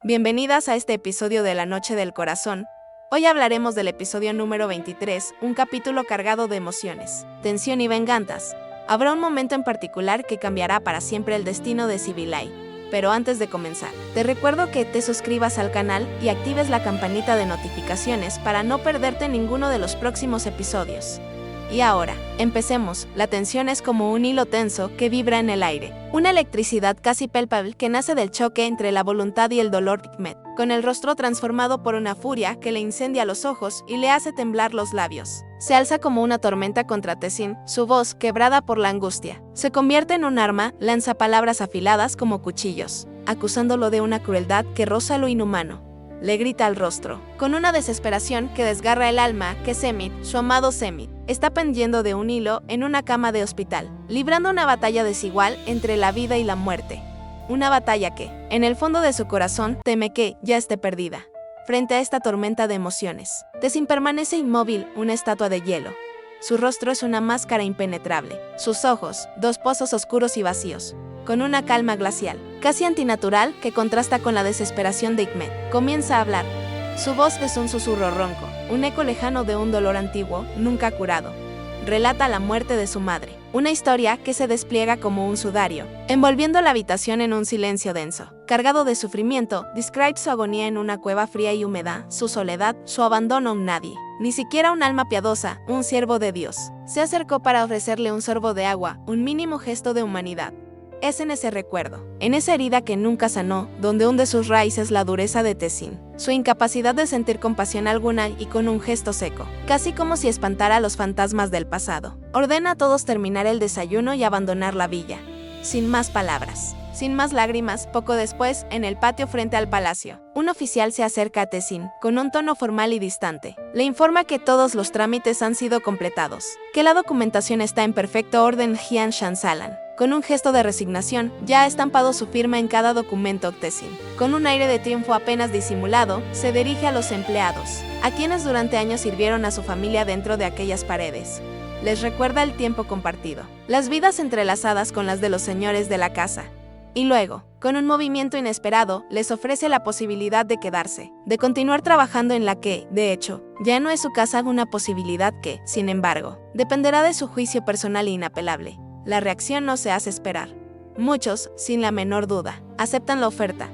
Bienvenidas a este episodio de La Noche del Corazón. Hoy hablaremos del episodio número 23, un capítulo cargado de emociones, tensión y venganzas. Habrá un momento en particular que cambiará para siempre el destino de Sibyllai. Pero antes de comenzar, te recuerdo que te suscribas al canal y actives la campanita de notificaciones para no perderte ninguno de los próximos episodios. Y ahora, empecemos. La tensión es como un hilo tenso que vibra en el aire. Una electricidad casi palpable que nace del choque entre la voluntad y el dolor de Hikmet, con el rostro transformado por una furia que le incendia los ojos y le hace temblar los labios. Se alza como una tormenta contra Tessin, su voz, quebrada por la angustia. Se convierte en un arma, lanza palabras afiladas como cuchillos, acusándolo de una crueldad que roza lo inhumano. Le grita al rostro, con una desesperación que desgarra el alma, que Semit, su amado Semit, está pendiendo de un hilo en una cama de hospital, librando una batalla desigual entre la vida y la muerte. Una batalla que, en el fondo de su corazón, teme que ya esté perdida. Frente a esta tormenta de emociones, Tessin permanece inmóvil, una estatua de hielo. Su rostro es una máscara impenetrable, sus ojos, dos pozos oscuros y vacíos, con una calma glacial, casi antinatural, que contrasta con la desesperación de Hikmet. Comienza a hablar. Su voz es un susurro ronco, un eco lejano de un dolor antiguo, nunca curado. Relata la muerte de su madre, una historia que se despliega como un sudario, envolviendo la habitación en un silencio denso. Cargado de sufrimiento, describe su agonía en una cueva fría y húmeda, su soledad, su abandono a un nadie. Ni siquiera un alma piadosa, un siervo de Dios, se acercó para ofrecerle un sorbo de agua, un mínimo gesto de humanidad. Es en ese recuerdo, en esa herida que nunca sanó, donde hunde sus raíces la dureza de Tessin, su incapacidad de sentir compasión alguna y con un gesto seco, casi como si espantara a los fantasmas del pasado, ordena a todos terminar el desayuno y abandonar la villa. Sin más palabras, sin más lágrimas, poco después, en el patio frente al palacio, un oficial se acerca a Tessin, con un tono formal y distante. Le informa que todos los trámites han sido completados, que la documentación está en perfecto orden. Jian Shansalan, con un gesto de resignación, ya ha estampado su firma en cada documento. Tessin, con un aire de triunfo apenas disimulado, se dirige a los empleados, a quienes durante años sirvieron a su familia dentro de aquellas paredes. Les recuerda el tiempo compartido, las vidas entrelazadas con las de los señores de la casa. Y luego, con un movimiento inesperado, les ofrece la posibilidad de quedarse, de continuar trabajando en la que, de hecho, ya no es su casa, una posibilidad que, sin embargo, dependerá de su juicio personal e inapelable. La reacción no se hace esperar. Muchos, sin la menor duda, aceptan la oferta.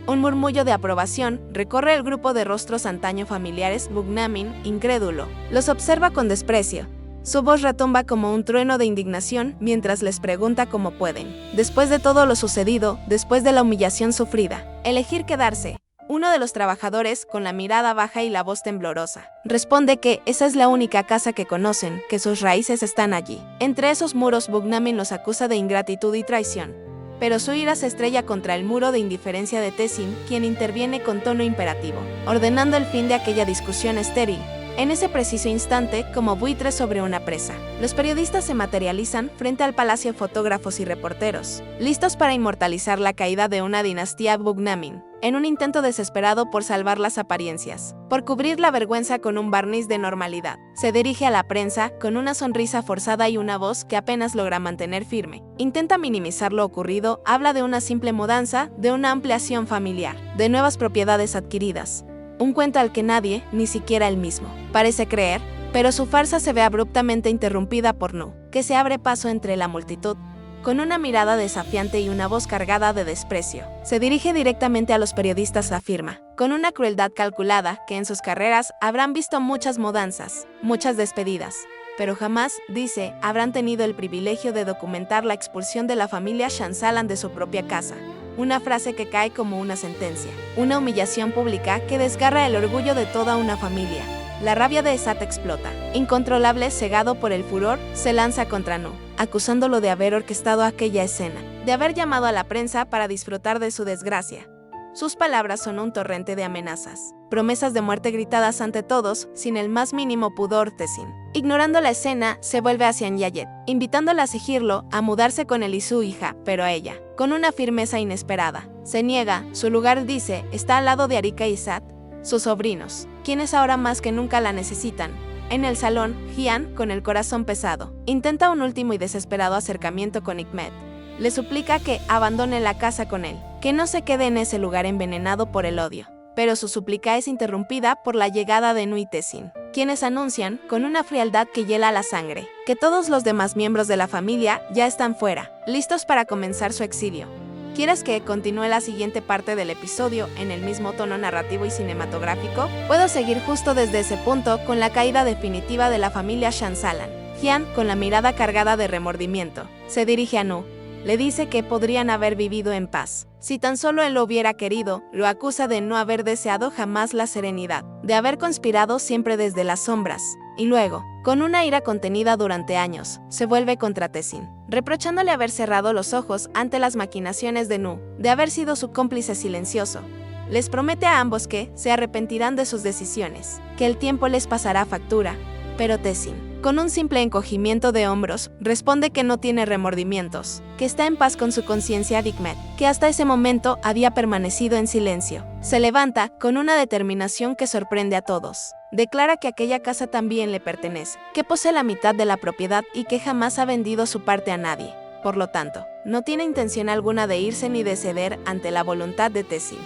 Un murmullo de aprobación recorre el grupo de rostros antaño familiares. Bugnamin, incrédulo, los observa con desprecio. Su voz retumba como un trueno de indignación mientras les pregunta cómo pueden, después de todo lo sucedido, después de la humillación sufrida, elegir quedarse. Uno de los trabajadores, con la mirada baja y la voz temblorosa, responde que esa es la única casa que conocen, que sus raíces están allí. Entre esos muros, Bugnamin los acusa de ingratitud y traición. Pero su ira se estrella contra el muro de indiferencia de Tessin, quien interviene con tono imperativo, ordenando el fin de aquella discusión estéril. En ese preciso instante, como buitres sobre una presa, los periodistas se materializan frente al palacio, fotógrafos y reporteros, listos para inmortalizar la caída de una dinastía. Bugnamin, en un intento desesperado por salvar las apariencias, por cubrir la vergüenza con un barniz de normalidad, se dirige a la prensa con una sonrisa forzada y una voz que apenas logra mantener firme. Intenta minimizar lo ocurrido, habla de una simple mudanza, de una ampliación familiar, de nuevas propiedades adquiridas. Un cuento al que nadie, ni siquiera él mismo, parece creer, pero su farsa se ve abruptamente interrumpida por Nu, que se abre paso entre la multitud. Con una mirada desafiante y una voz cargada de desprecio, se dirige directamente a los periodistas. Afirma, con una crueldad calculada, que en sus carreras habrán visto muchas mudanzas, muchas despedidas, pero jamás, dice, habrán tenido el privilegio de documentar la expulsión de la familia Shansalan de su propia casa. Una frase que cae como una sentencia, una humillación pública que desgarra el orgullo de toda una familia. La rabia de Esat explota. Incontrolable, cegado por el furor, se lanza contra Nu, acusándolo de haber orquestado aquella escena, de haber llamado a la prensa para disfrutar de su desgracia. Sus palabras son un torrente de amenazas, promesas de muerte gritadas ante todos, sin el más mínimo pudor. Tessin, ignorando la escena, se vuelve hacia Nyayet, invitándola a seguirlo, a mudarse con él y su hija, pero ella, con una firmeza inesperada, se niega. Su lugar, dice, está al lado de Arika y Sat, sus sobrinos, quienes ahora más que nunca la necesitan. En el salón, Jian, con el corazón pesado, intenta un último y desesperado acercamiento con Hikmet. Le suplica que abandone la casa con él, que no se quede en ese lugar envenenado por el odio. Pero su súplica es interrumpida por la llegada de Nu y Tessin, quienes anuncian, con una frialdad que hiela la sangre, que todos los demás miembros de la familia ya están fuera, listos para comenzar su exilio. ¿Quieres que continúe la siguiente parte del episodio en el mismo tono narrativo y cinematográfico? Puedo seguir justo desde ese punto con la caída definitiva de la familia Shansalan. Jian, con la mirada cargada de remordimiento, se dirige a Nu. Le dice que podrían haber vivido en paz. Si tan solo él lo hubiera querido, lo acusa de no haber deseado jamás la serenidad, de haber conspirado siempre desde las sombras. Y luego, con una ira contenida durante años, se vuelve contra Tessin, reprochándole haber cerrado los ojos ante las maquinaciones de Nu, de haber sido su cómplice silencioso. Les promete a ambos que se arrepentirán de sus decisiones, que el tiempo les pasará factura, pero Tessin, con un simple encogimiento de hombros, responde que no tiene remordimientos, que está en paz con su conciencia Dikmet, que hasta ese momento había permanecido en silencio. Se levanta con una determinación que sorprende a todos. Declara que aquella casa también le pertenece, que posee la mitad de la propiedad y que jamás ha vendido su parte a nadie. Por lo tanto, no tiene intención alguna de irse ni de ceder ante la voluntad de Tessin.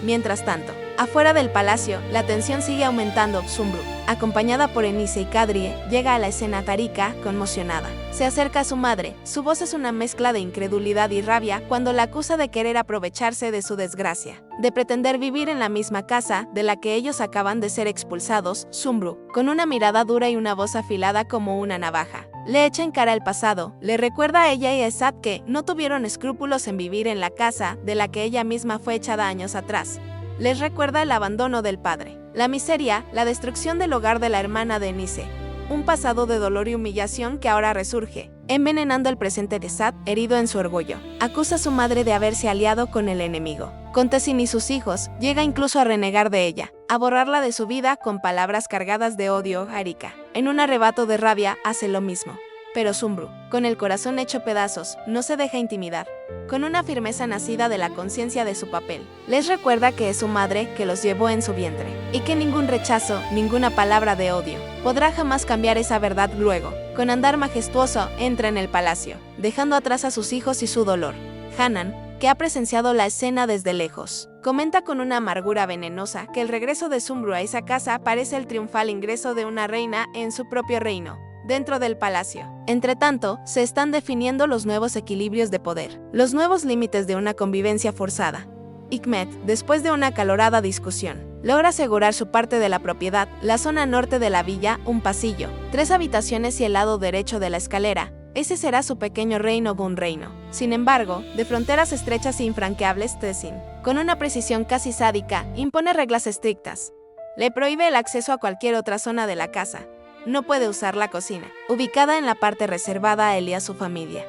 Mientras tanto, afuera del palacio, la tensión sigue aumentando. Sumbru, acompañada por Enice y Kadrie, llega a la escena. Karika, conmocionada, se acerca a su madre. Su voz es una mezcla de incredulidad y rabia cuando la acusa de querer aprovecharse de su desgracia, de pretender vivir en la misma casa de la que ellos acaban de ser expulsados. Sumbru, con una mirada dura y una voz afilada como una navaja, le echa en cara el pasado, le recuerda a ella y a Esad que no tuvieron escrúpulos en vivir en la casa de la que ella misma fue echada años atrás. Les recuerda el abandono del padre, la miseria, la destrucción del hogar de la hermana de Enice, un pasado de dolor y humillación que ahora resurge, envenenando el presente de Esad, herido en su orgullo. Acusa a su madre de haberse aliado con el enemigo, con Tessin y sus hijos, llega incluso a renegar de ella, a borrarla de su vida con palabras cargadas de odio. Karika, en un arrebato de rabia, hace lo mismo. Pero Sumbru, con el corazón hecho pedazos, no se deja intimidar. Con una firmeza nacida de la conciencia de su papel, les recuerda que es su madre que los llevó en su vientre, y que ningún rechazo, ninguna palabra de odio, podrá jamás cambiar esa verdad. Luego, con andar majestuoso, entra en el palacio, dejando atrás a sus hijos y su dolor. Hanan, que ha presenciado la escena desde lejos, comenta con una amargura venenosa que el regreso de Sumbru a esa casa parece el triunfal ingreso de una reina en su propio reino, dentro del palacio. Entretanto, se están definiendo los nuevos equilibrios de poder, los nuevos límites de una convivencia forzada. Hikmet, después de una acalorada discusión, logra asegurar su parte de la propiedad, la zona norte de la villa, un pasillo, 3 habitaciones y el lado derecho de la escalera. Ese será su pequeño reino. Un reino, sin embargo, de fronteras estrechas e infranqueables. Tessin, con una precisión casi sádica, impone reglas estrictas. Le prohíbe el acceso a cualquier otra zona de la casa. No puede usar la cocina, ubicada en la parte reservada a él y a su familia.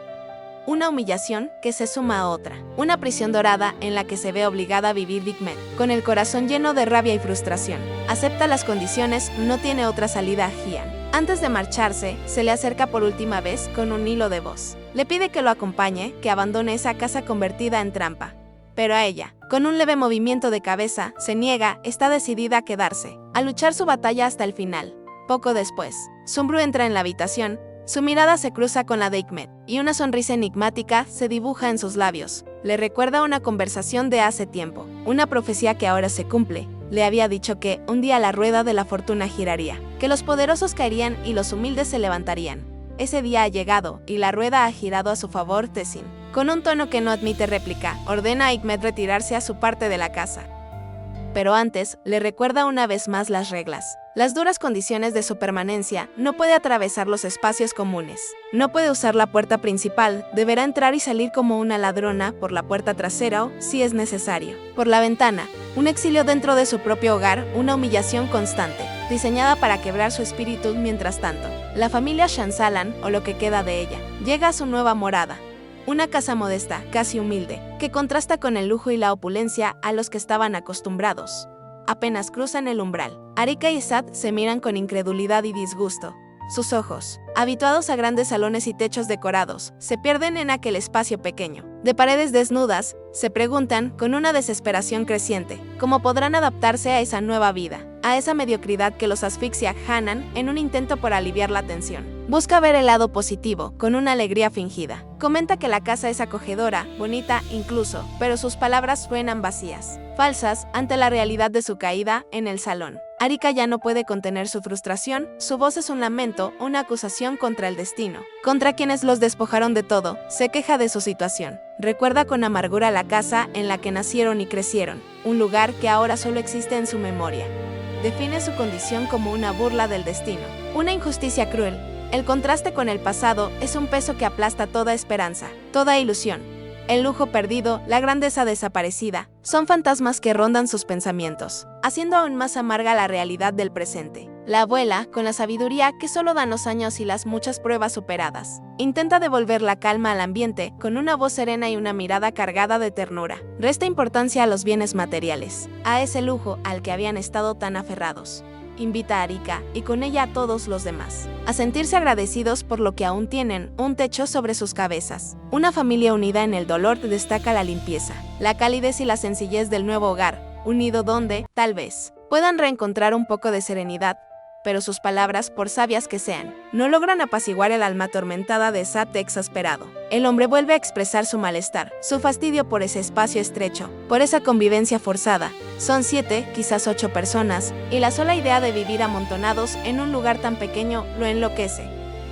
Una humillación que se suma a otra, una prisión dorada en la que se ve obligada a vivir Dikmet, con el corazón lleno de rabia y frustración. Acepta las condiciones, no tiene otra salida. Jian, antes de marcharse, se le acerca por última vez con un hilo de voz. Le pide que lo acompañe, que abandone esa casa convertida en trampa. Pero a ella, con un leve movimiento de cabeza, se niega. Está decidida a quedarse, a luchar su batalla hasta el final. Poco después, Sumbru entra en la habitación, su mirada se cruza con la de Hikmet, y una sonrisa enigmática se dibuja en sus labios. Le recuerda una conversación de hace tiempo, una profecía que ahora se cumple. Le había dicho que un día la rueda de la fortuna giraría, que los poderosos caerían y los humildes se levantarían. Ese día ha llegado, y la rueda ha girado a su favor. Tessin, con un tono que no admite réplica, ordena a Hikmet retirarse a su parte de la casa. Pero antes, le recuerda una vez más las reglas, las duras condiciones de su permanencia. No puede atravesar los espacios comunes, no puede usar la puerta principal, deberá entrar y salir como una ladrona por la puerta trasera o, si es necesario, por la ventana. Un exilio dentro de su propio hogar, una humillación constante, diseñada para quebrar su espíritu. Mientras tanto, la familia Shansalan, o lo que queda de ella, llega a su nueva morada. Una casa modesta, casi humilde, que contrasta con el lujo y la opulencia a los que estaban acostumbrados. Apenas cruzan el umbral, Karika y Esad se miran con incredulidad y disgusto. Sus ojos, habituados a grandes salones y techos decorados, se pierden en aquel espacio pequeño, de paredes desnudas. Se preguntan, con una desesperación creciente, cómo podrán adaptarse a esa nueva vida, a esa mediocridad que los asfixia. Hanan, en un intento por aliviar la tensión, busca ver el lado positivo, con una alegría fingida, Comenta que la casa es acogedora, bonita incluso, pero sus palabras suenan vacías, falsas ante la realidad de su caída en el salón. Arika ya no puede contener su frustración, su voz es un lamento, una acusación contra el destino, contra quienes los despojaron de todo, se queja de su situación. Recuerda con amargura la casa en la que nacieron y crecieron, un lugar que ahora solo existe en su memoria. Define su condición como una burla del destino, una injusticia cruel. El contraste con el pasado es un peso que aplasta toda esperanza, toda ilusión. El lujo perdido, la grandeza desaparecida, son fantasmas que rondan sus pensamientos, haciendo aún más amarga la realidad del presente. La abuela, con la sabiduría que solo dan los años y las muchas pruebas superadas, intenta devolver la calma al ambiente con una voz serena y una mirada cargada de ternura. Resta importancia a los bienes materiales, a ese lujo al que habían estado tan aferrados. Invita a Arika, y con ella a todos los demás, a sentirse agradecidos por lo que aún tienen, un techo sobre sus cabezas. Una familia unida en el dolor destaca la limpieza, la calidez y la sencillez del nuevo hogar, un nido donde, tal vez, puedan reencontrar un poco de serenidad, pero sus palabras, por sabias que sean, no logran apaciguar el alma atormentada de Sat exasperado. El hombre vuelve a expresar su malestar, su fastidio por ese espacio estrecho, por esa convivencia forzada. Son 7, quizás 8 personas, y la sola idea de vivir amontonados en un lugar tan pequeño lo enloquece.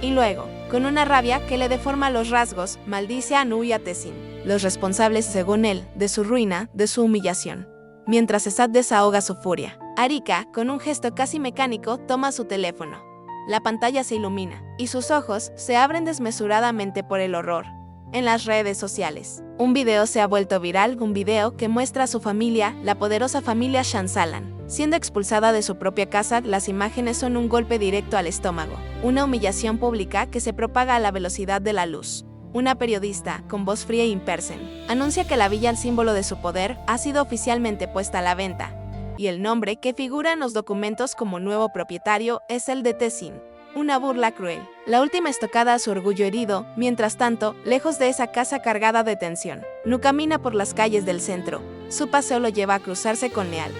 Y luego, con una rabia que le deforma los rasgos, maldice a Nu y a Tessin, los responsables, según él, de su ruina, de su humillación. Mientras Sat desahoga su furia, Arika, con un gesto casi mecánico, toma su teléfono. La pantalla se ilumina, y sus ojos se abren desmesuradamente por el horror. En las redes sociales, un video se ha vuelto viral, un video que muestra a su familia, la poderosa familia Shansalan, siendo expulsada de su propia casa. Las imágenes son un golpe directo al estómago, una humillación pública que se propaga a la velocidad de la luz. Una periodista, con voz fría e impersen, anuncia que la villa, el símbolo de su poder, ha sido oficialmente puesta a la venta, y el nombre que figura en los documentos como nuevo propietario es el de Tessin. Una burla cruel, la última estocada a su orgullo herido. Mientras tanto, lejos de esa casa cargada de tensión, Nu camina por las calles del centro. Su paseo lo lleva a cruzarse con Neal.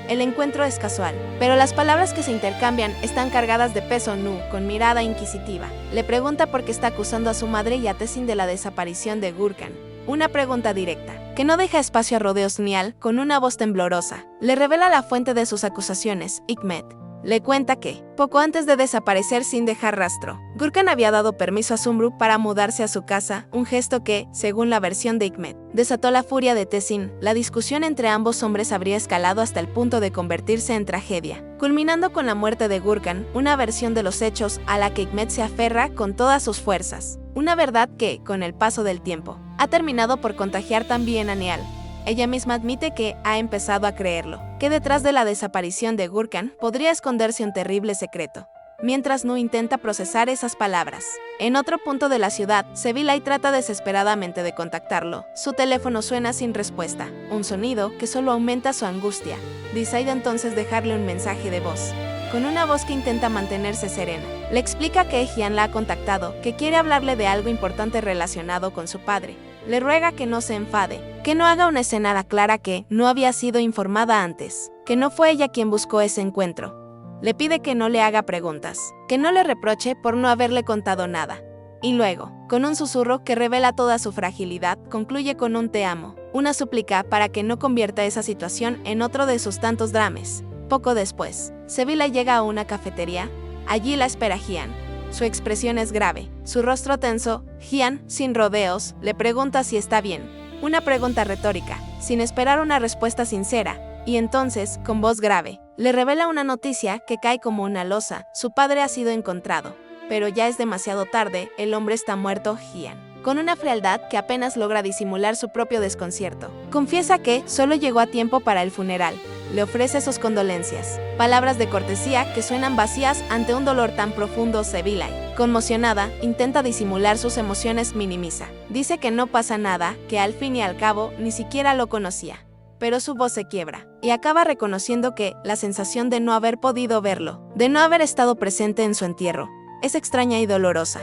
El encuentro es casual, pero las palabras que se intercambian están cargadas de peso. Nu, con mirada inquisitiva, le pregunta por qué está acusando a su madre y a Tessin de la desaparición de Gurkhan. Una pregunta directa, que no deja espacio a rodeos. Neal, con una voz temblorosa, le revela la fuente de sus acusaciones. Hikmet le cuenta que, poco antes de desaparecer sin dejar rastro, Gurkhan había dado permiso a Sumru para mudarse a su casa, un gesto que, según la versión de Hikmet, desató la furia de Tessin. La discusión entre ambos hombres habría escalado hasta el punto de convertirse en tragedia, culminando con la muerte de Gurkhan, una versión de los hechos a la que Hikmet se aferra con todas sus fuerzas. Una verdad que, con el paso del tiempo, ha terminado por contagiar también a Neal. Ella misma admite que ha empezado a creerlo, que detrás de la desaparición de Gurkhan podría esconderse un terrible secreto. Mientras Nu intenta procesar esas palabras, en otro punto de la ciudad, Sevilay trata desesperadamente de contactarlo. Su teléfono suena sin respuesta, un sonido que solo aumenta su angustia. Decide entonces dejarle un mensaje de voz. Con una voz que intenta mantenerse serena, le explica que Hyun la ha contactado, que quiere hablarle de algo importante relacionado con su padre. Le ruega que no se enfade, que no haga una escena. Aclara que no había sido informada antes, que no fue ella quien buscó ese encuentro. Le pide que no le haga preguntas, que no le reproche por no haberle contado nada. Y luego, con un susurro que revela toda su fragilidad, concluye con un te amo, una súplica para que no convierta esa situación en otro de sus tantos dramas. Poco después, Sevilay llega a una cafetería. Allí la espera Hyun. Su expresión es grave, su rostro tenso. Hyun, sin rodeos, le pregunta si está bien. Una pregunta retórica, sin esperar una respuesta sincera. Y entonces, con voz grave, le revela una noticia que cae como una losa. Su padre ha sido encontrado. Pero ya es demasiado tarde, el hombre está muerto. Hyun, con una frialdad que apenas logra disimular su propio desconcierto, confiesa que solo llegó a tiempo para el funeral. Le ofrece sus condolencias, palabras de cortesía que suenan vacías ante un dolor tan profundo. Sevilay, conmocionada, intenta disimular sus emociones. Minimiza. Dice que no pasa nada, que al fin y al cabo ni siquiera lo conocía. Pero su voz se quiebra, y acaba reconociendo que la sensación de no haber podido verlo, de no haber estado presente en su entierro, es extraña y dolorosa.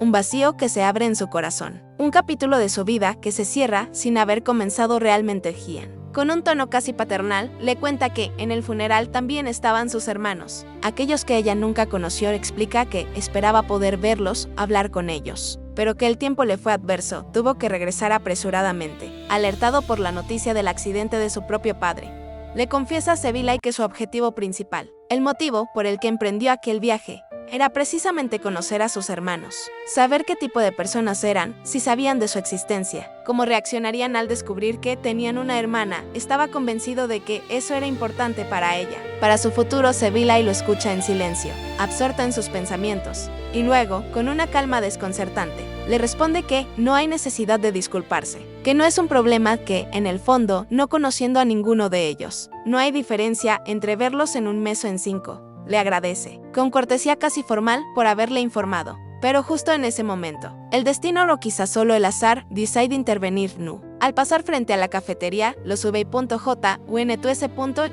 Un vacío que se abre en su corazón. Un capítulo de su vida que se cierra sin haber comenzado realmente. Hyun Con un tono casi paternal, le cuenta que, en el funeral también estaban sus hermanos, aquellos que ella nunca conoció. Explica que esperaba poder verlos, hablar con ellos, pero que el tiempo le fue adverso, tuvo que regresar apresuradamente, alertado por la noticia del accidente de su propio padre. Le confiesa a Sevilay que su objetivo principal, el motivo por el que emprendió aquel viaje, era precisamente conocer a sus hermanos, saber qué tipo de personas eran, si sabían de su existencia, cómo reaccionarían al descubrir que tenían una hermana. Estaba convencido de que eso era importante para ella. Para su futuro, Sevilay lo escucha en silencio, absorta en sus pensamientos, y luego, con una calma desconcertante, le responde que no hay necesidad de disculparse, que no es un problema, que, en el fondo, no conociendo a ninguno de ellos, no hay diferencia entre verlos en un mes o en 5. Le agradece, con cortesía casi formal, por haberle informado. Pero justo en ese momento, el destino o quizá solo el azar, decide intervenir Nu. Al pasar frente a la cafetería, lo sube.j, UNTS.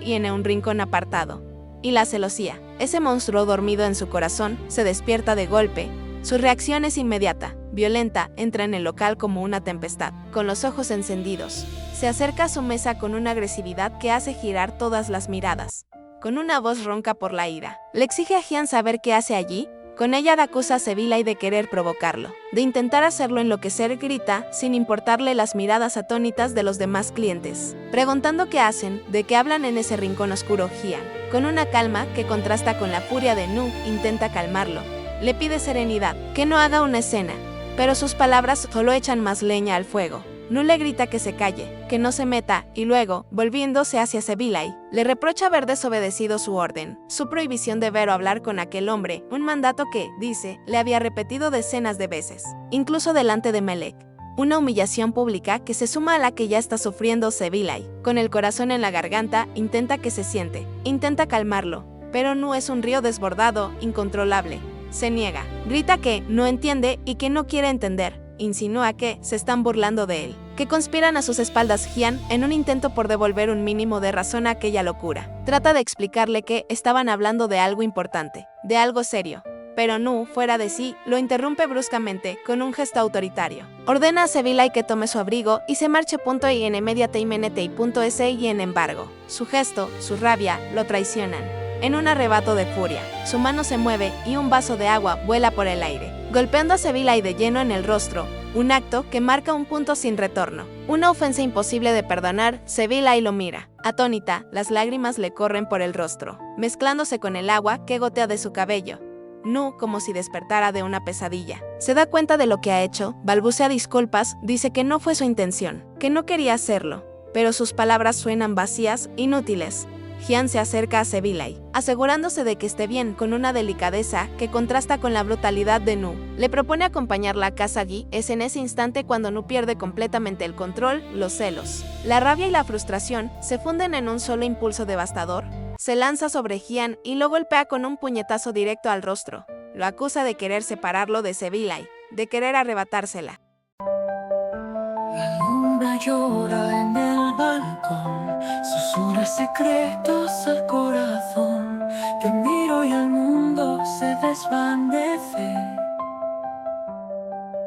Y en un rincón apartado. Y la celosía, ese monstruo dormido en su corazón, se despierta de golpe. Su reacción es inmediata, violenta, entra en el local como una tempestad, con los ojos encendidos. Se acerca a su mesa con una agresividad que hace girar todas las miradas. Con una voz ronca por la ira, le exige a Hyun saber qué hace allí. Con ella acusa a Sevilay de querer provocarlo, de intentar hacerlo enloquecer. Grita, sin importarle las miradas atónitas de los demás clientes, preguntando qué hacen, de qué hablan en ese rincón oscuro. Hyun, con una calma que contrasta con la furia de Nu, intenta calmarlo. Le pide serenidad, que no haga una escena, pero sus palabras solo echan más leña al fuego. Nu le grita que se calle, que no se meta, y luego, volviéndose hacia Sevilay, le reprocha haber desobedecido su orden, su prohibición de ver o hablar con aquel hombre, un mandato que, dice, le había repetido decenas de veces, incluso delante de Melek. Una humillación pública que se suma a la que ya está sufriendo Sevilay. Con el corazón en la garganta, intenta que se siente, intenta calmarlo, pero Nu es un río desbordado, incontrolable. Se niega, grita que no entiende y que no quiere entender. Insinúa que se están burlando de él, que conspiran a sus espaldas. Hyun, en un intento por devolver un mínimo de razón a aquella locura, trata de explicarle que estaban hablando de algo importante, de algo serio. Pero Nu, fuera de sí, lo interrumpe bruscamente, con un gesto autoritario. Ordena a Sevilay que tome su abrigo y se marche. Y en inmediatamente. Y en embargo, su gesto, su rabia, lo traicionan. En un arrebato de furia, su mano se mueve y un vaso de agua vuela por el aire, golpeando a Sevilay de lleno en el rostro, un acto que marca un punto sin retorno. Una ofensa imposible de perdonar. Sevilay lo mira, atónita, las lágrimas le corren por el rostro, mezclándose con el agua que gotea de su cabello. Nu, como si despertara de una pesadilla, se da cuenta de lo que ha hecho, balbucea disculpas, dice que no fue su intención, que no quería hacerlo, pero sus palabras suenan vacías, inútiles. Hyun se acerca a Sevilay, asegurándose de que esté bien, con una delicadeza que contrasta con la brutalidad de Nu. Le propone acompañarla a casa. Gi. Es en ese instante cuando Nu pierde completamente el control. Los celos, la rabia y la frustración se funden en un solo impulso devastador. Se lanza sobre Hyun y lo golpea con un puñetazo directo al rostro. Lo acusa de querer separarlo de Sevilay, de querer arrebatársela. La luna llora en el balcón, susurra secretos al corazón. Te miro y el mundo se desvanece,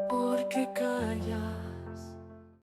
porque calla.